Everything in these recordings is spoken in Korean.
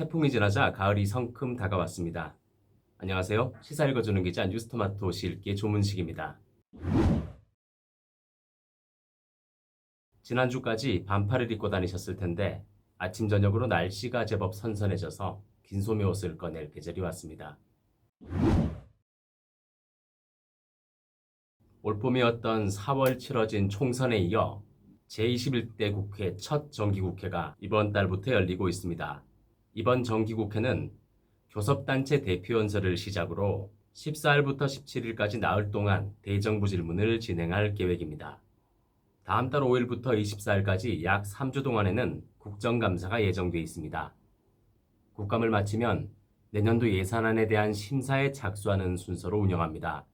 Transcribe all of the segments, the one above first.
태풍이 지나자 가을이 성큼 다가왔습니다. 안녕하세요. 시사 읽어주는 기자 뉴스토마토 시읽기의 조문식입니다. 지난주까지 반팔을 입고 다니셨을 텐데 아침 저녁으로 날씨가 제법 선선해져서 긴 소매 옷을 꺼낼 계절이 왔습니다. 올봄이었던 4월 치러진 총선에 이어 제21대 국회 첫 정기국회가 이번 달부터 열리고 있습니다. 이번 정기국회는 교섭단체 대표연설을 시작으로 14일부터 17일까지 나흘 동안 대정부 질문을 진행할 계획입니다. 다음 달 5일부터 24일까지 약 3주 동안에는 국정감사가 예정돼 있습니다. 국감을 마치면 내년도 예산안에 대한 심사에 착수하는 순서로 운영합니다.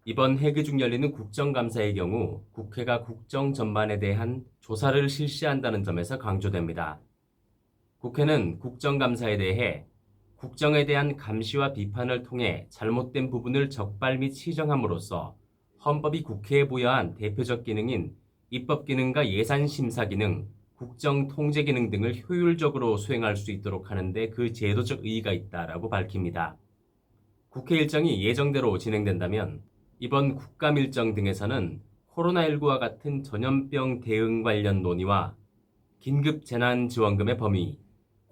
이번 회기 중 열리는 국정감사의 경우 국회가 국정 전반에 대한 조사를 실시한다는 점에서 강조됩니다. 국회는 국정감사에 대해 국정에 대한 감시와 비판을 통해 잘못된 부분을 적발 및 시정함으로써 헌법이 국회에 부여한 대표적 기능인 입법 기능과 예산 심사 기능, 국정 통제 기능 등을 효율적으로 수행할 수 있도록 하는데 그 제도적 의의가 있다라고 밝힙니다. 국회 일정이 예정대로 진행된다면 이번 국감 일정 등에서는 코로나19와 같은 전염병 대응 관련 논의와 긴급재난지원금의 범위,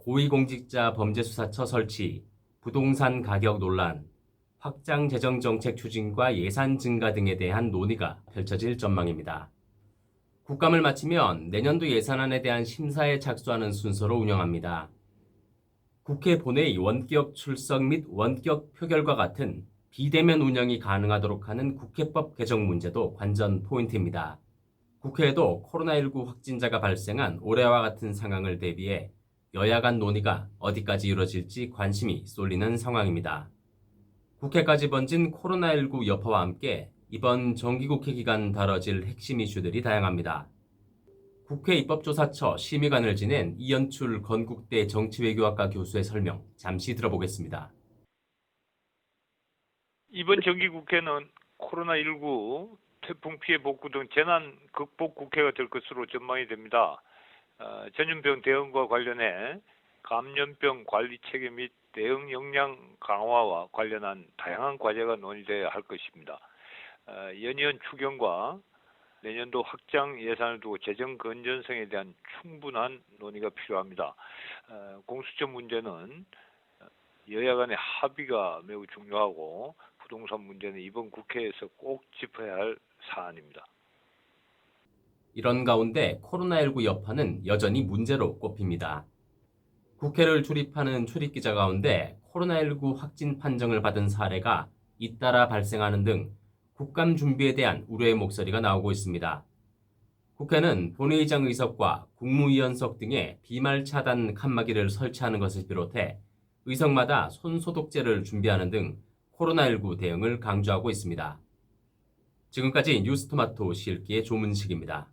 고위공직자 범죄수사처 설치, 부동산 가격 논란, 확장 재정정책 추진과 예산 증가 등에 대한 논의가 펼쳐질 전망입니다. 국감을 마치면 내년도 예산안에 대한 심사에 착수하는 순서로 운영합니다. 국회 본회의 원격 출석 및 원격 표결과 같은 비대면 운영이 가능하도록 하는 국회법 개정 문제도 관전 포인트입니다. 국회에도 코로나19 확진자가 발생한 올해와 같은 상황을 대비해 여야 간 논의가 어디까지 이루어질지 관심이 쏠리는 상황입니다. 국회까지 번진 코로나19 여파와 함께 이번 정기국회 기간 다뤄질 핵심 이슈들이 다양합니다. 국회 입법조사처 심의관을 지낸 이연출 건국대 정치외교학과 교수의 설명 잠시 들어보겠습니다. 이번 정기국회는 코로나19 태풍 피해 복구 등 재난 극복 국회가 될 것으로 전망이 됩니다. 전염병 대응과 관련해 감염병 관리 체계 및 대응 역량 강화와 관련한 다양한 과제가 논의되어야 할 것입니다. 연이은 추경과 내년도 확장 예산을 두고 재정 건전성에 대한 충분한 논의가 필요합니다. 공수처 문제는 여야 간의 합의가 매우 중요하고 부동산 문제는 이번 국회에서 꼭 짚어야 할 사안입니다. 이런 가운데 코로나19 여파는 여전히 문제로 꼽힙니다. 국회를 출입하는 출입기자 가운데 코로나19 확진 판정을 받은 사례가 잇따라 발생하는 등 국감 준비에 대한 우려의 목소리가 나오고 있습니다. 국회는 본회의장 의석과 국무위원석 등에 비말 차단 칸막이를 설치하는 것을 비롯해 의석마다 손소독제를 준비하는 등 코로나19 대응을 강조하고 있습니다. 지금까지 뉴스토마토 시읽기의 조문식입니다.